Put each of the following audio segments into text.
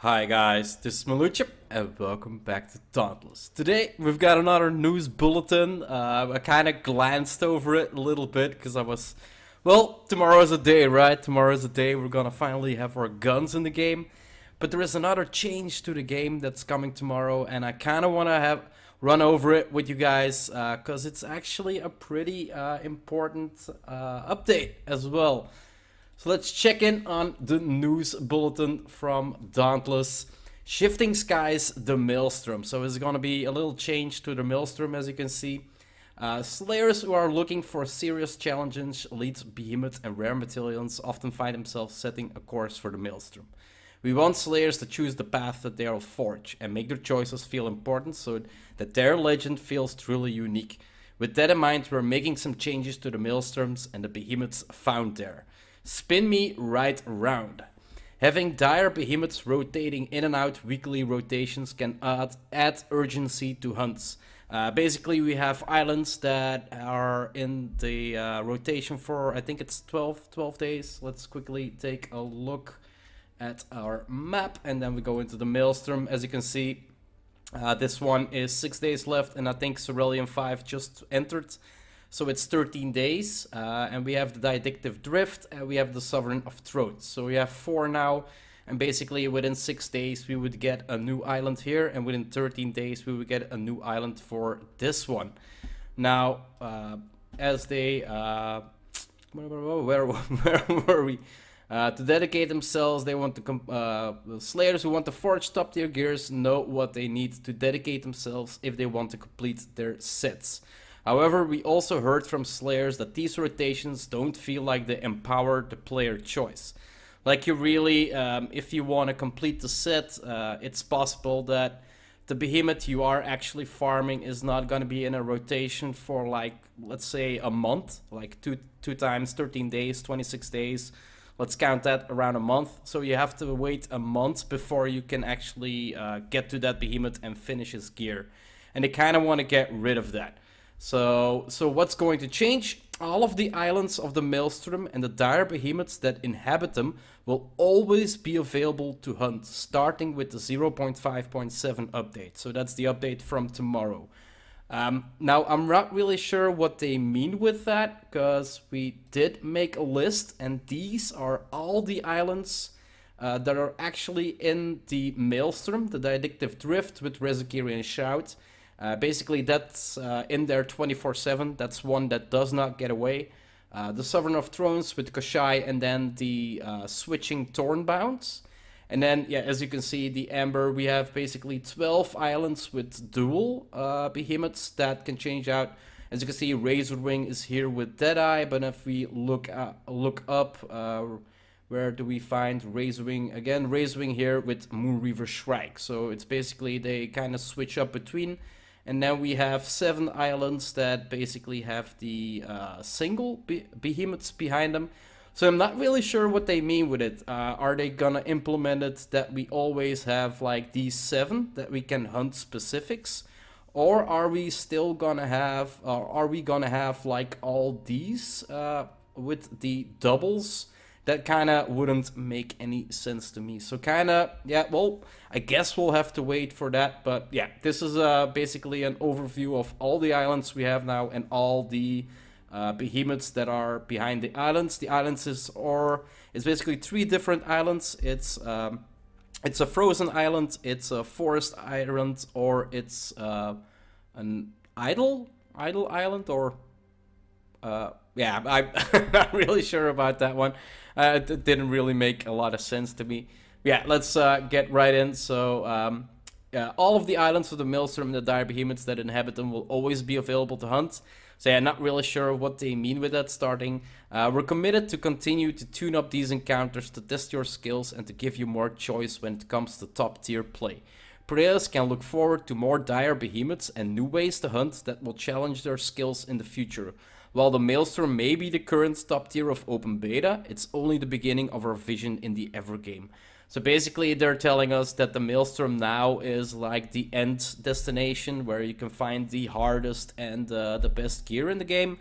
Hi guys, this is Maluchip and welcome back to Dauntless. Today we've got another news bulletin. I kind of glanced over it a little bit because tomorrow's a day, right? Tomorrow's a day we're gonna finally have our guns in the game. But there is another change to the game that's coming tomorrow, and I kind of want to run over it with you guys because it's actually a pretty important update as well. So let's check in on the news bulletin from Dauntless. Shifting Skies, the Maelstrom. So it's going to be a little change to the Maelstrom, as you can see. Slayers who are looking for serious challenges, elite behemoths and rare materials often find themselves setting a course for the Maelstrom. We want Slayers to choose the path that they will forge and make their choices feel important so that their legend feels truly unique. With that in mind, we're making some changes to the Maelstroms and the behemoths found there. Spin me right round. Having dire behemoths rotating in and out weekly rotations can add urgency to hunts. Basically, we have islands that are in the rotation for, I think it's 12 days. Let's quickly take a look at our map and then we go into the Maelstrom. As you can see, this one is 6 days left and I think Cerulean 5 just entered. So it's 13 days, and we have the Didactive Drift, and we have the Sovereign of Throats. So we have 4 now, and basically within 6 days we would get a new island here, and within 13 days we would get a new island for this one. Now, as they... where were we? To dedicate themselves, they want to... Slayers who want to forge top tier gears know what they need to dedicate themselves if they want to complete their sets. However, we also heard from Slayers that these rotations don't feel like they empower the player choice. Like you really, if you want to complete the set, it's possible that the behemoth you are actually farming is not going to be in a rotation for like, let's say a month, like two times 13 days, 26 days. Let's count that around a month. So you have to wait a month before you can actually get to that behemoth and finish his gear. And they kind of want to get rid of that. So what's going to change? All of the islands of the Maelstrom and the dire behemoths that inhabit them will always be available to hunt, starting with the 0.5.7 update. So that's the update from tomorrow. Now, I'm not really sure what they mean with that, because we did make a list, and these are all the islands that are actually in the Maelstrom, the Didactive Drift with Rezekirian Shout. Basically, that's in there 24/7. That's one that does not get away. The Sovereign of Thrones with Koshai, and then the switching Thornbounds. And then, yeah, as you can see, the Amber, we have basically 12 islands with dual behemoths that can change out. As you can see, Razorwing is here with Deadeye, but if we look up, where do we find Razorwing? Again, Razorwing here with Moonreaver Shrike. So it's basically, they kind of switch up between. And then we have 7 islands that basically have the single behemoths behind them. So I'm not really sure what they mean with it. Are they gonna implement it that we always have like these 7 that we can hunt specifics? Or are we still gonna have, or are we gonna have like all these with the doubles? That kind of wouldn't make any sense to me. So kind of, yeah, well, I guess we'll have to wait for that. But yeah, this is basically an overview of all the islands we have now and all the behemoths that are behind the islands. The islands is basically 3 different islands. It's a frozen island, it's a forest island, or it's an idle island, or yeah, I'm not really sure about that one. It didn't really make a lot of sense to me. Yeah, let's get right in. So, all of the islands of the Maelstrom and the dire behemoths that inhabit them will always be available to hunt. So yeah, not really sure what they mean with that starting. We're committed to continue to tune up these encounters to test your skills and to give you more choice when it comes to top tier play. Players can look forward to more dire behemoths and new ways to hunt that will challenge their skills in the future. While the Maelstrom may be the current top tier of open beta, it's only the beginning of our vision in the Evergame. So basically they're telling us that the Maelstrom now is like the end destination where you can find the hardest and the best gear in the game.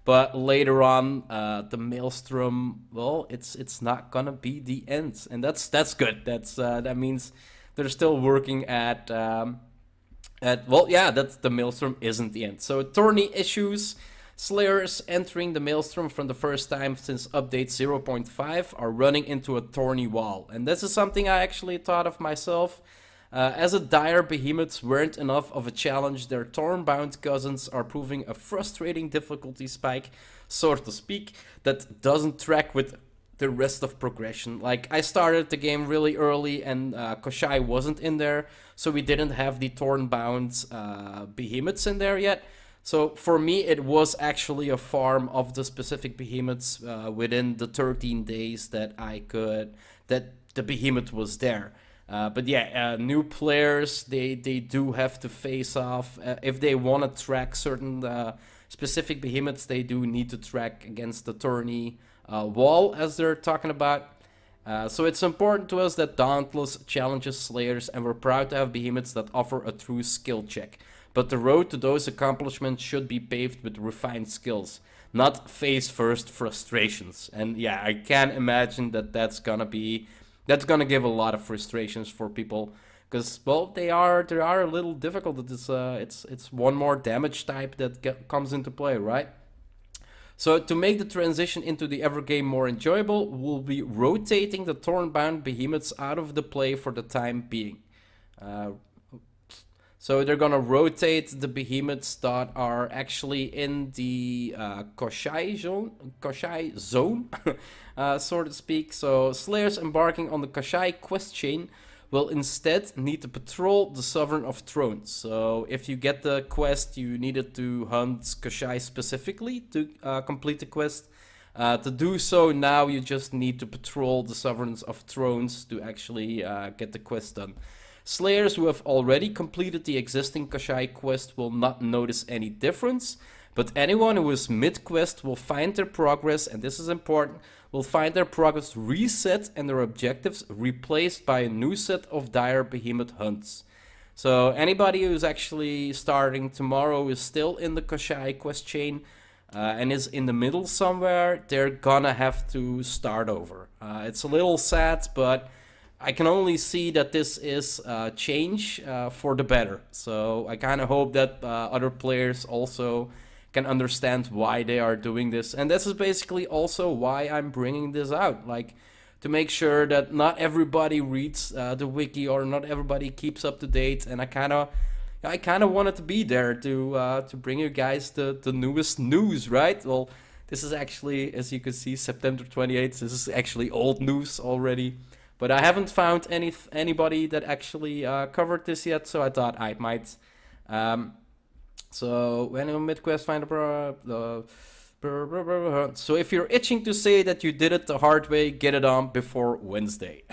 But later on, the Maelstrom, well, it's not gonna be the end, and that's good. That means they're still working at well, yeah, that's the Maelstrom isn't the end. So tourney issues. Slayers entering the Maelstrom from the first time since update 0.5 are running into a tourney wall. And this is something I actually thought of myself. As a dire behemoths weren't enough of a challenge, their Thornbound cousins are proving a frustrating difficulty spike, so to speak, that doesn't track with the rest of progression. Like, I started the game really early and Koshai wasn't in there, so we didn't have the Thornbound behemoths in there yet. So for me, it was actually a farm of the specific behemoths within the 13 days that that the behemoth was there. But yeah, new players, they do have to face off. If they want to track certain specific behemoths, they do need to track against the tourney wall, as they're talking about. So it's important to us that Dauntless challenges Slayers, and we're proud to have behemoths that offer a true skill check. But the road to those accomplishments should be paved with refined skills, not face-first frustrations. And yeah, I can imagine that that's gonna give a lot of frustrations for people, because well, they are a little difficult. It's one more damage type that comes into play, right? So to make the transition into the Evergame more enjoyable, we'll be rotating the Thornbound behemoths out of the play for the time being. So they're gonna rotate the behemoths that are actually in the koshai zone, so to speak. So Slayers embarking on the koshai quest chain will instead need to patrol the Sovereign of Thrones. So if you get the quest, you needed to hunt koshai specifically to complete the quest. To do so now, you just need to patrol the Sovereigns of Thrones to actually get the quest done. Slayers who have already completed the existing koshai quest will not notice any difference, but anyone who is mid-quest will find their progress, and this is important, will find their progress reset and their objectives replaced by a new set of dire behemoth hunts. So anybody who's actually starting tomorrow is still in the koshai quest chain and is in the middle somewhere, they're gonna have to start over. It's a little sad, but I can only see that this is a change for the better. So I kind of hope that other players also can understand why they are doing this. And this is basically also why I'm bringing this out. Like, to make sure that not everybody reads the wiki or not everybody keeps up to date. And I kind of wanted to be there to bring you guys the newest news, right? Well, this is actually, as you can see, September 28th. This is actually old news already. But I haven't found anybody that actually covered this yet, so I thought I might. So when in mid-quest, find so if you're itching to say that you did it the hard way, get it on before Wednesday.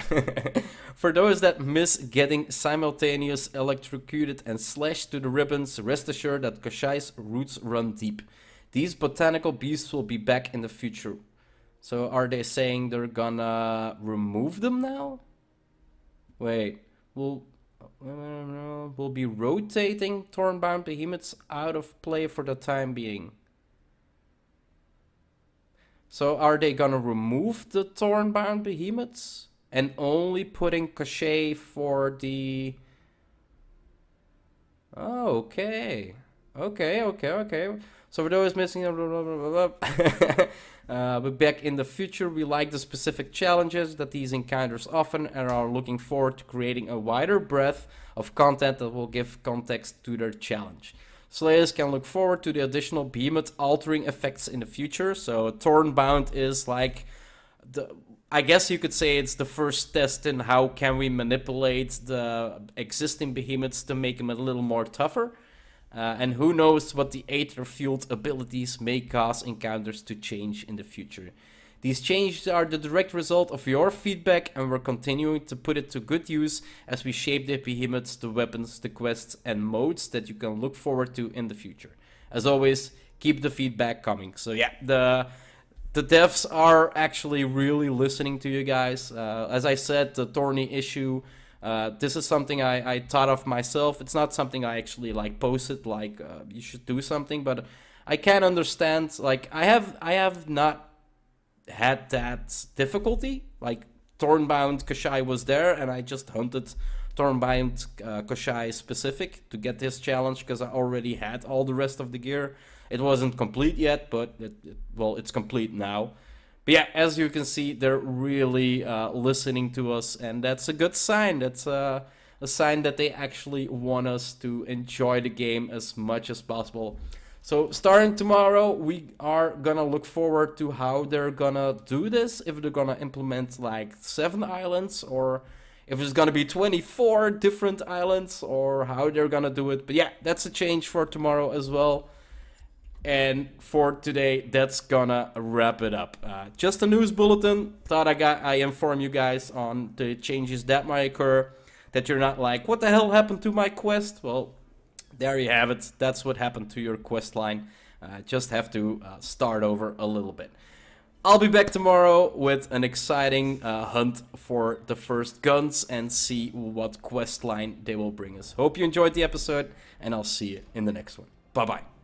For those that miss getting simultaneous electrocuted and slashed to the ribbons, rest assured that Koshai's roots run deep. These botanical beasts will be back in the future. So are they saying they're gonna remove them now? Wait, we'll be rotating Thornbound behemoths out of play for the time being. So are they gonna remove the Thornbound behemoths and only putting koshai for the... Oh, okay. Okay. So for those missing... but back in the future, we like the specific challenges that these encounters often and are looking forward to creating a wider breadth of content that will give context to their challenge. Slayers can look forward to the additional behemoth altering effects in the future. So Thornbound is like I guess you could say it's the first test in how can we manipulate the existing behemoths to make them a little more tougher. And who knows what the Aether-fueled abilities may cause encounters to change in the future. These changes are the direct result of your feedback, and we're continuing to put it to good use as we shape the behemoths, the weapons, the quests, and modes that you can look forward to in the future. As always, keep the feedback coming. So yeah, the devs are actually really listening to you guys. As I said, the tourney issue... this is something I thought of myself. It's not something I actually like posted, like you should do something, but I can understand. Like I have not had that difficulty. Like Thornbound Koshai was there, and I just hunted Thornbound Koshai specific to get this challenge because I already had all the rest of the gear. It wasn't complete yet, but well, it's complete now. But yeah, as you can see, they're really listening to us, and that's a good sign. That's a sign that they actually want us to enjoy the game as much as possible. So starting tomorrow, we are gonna look forward to how they're gonna do this. If they're gonna implement like 7 islands, or if it's gonna be 24 different islands, or how they're gonna do it. But yeah, that's a change for tomorrow as well. And for today, that's gonna wrap it up. Just a news bulletin. Thought I inform you guys on the changes that might occur. That you're not like, what the hell happened to my quest? Well, there you have it. That's what happened to your quest line. Just have to start over a little bit. I'll be back tomorrow with an exciting hunt for the first guns and see what quest line they will bring us. Hope you enjoyed the episode, and I'll see you in the next one. Bye-bye.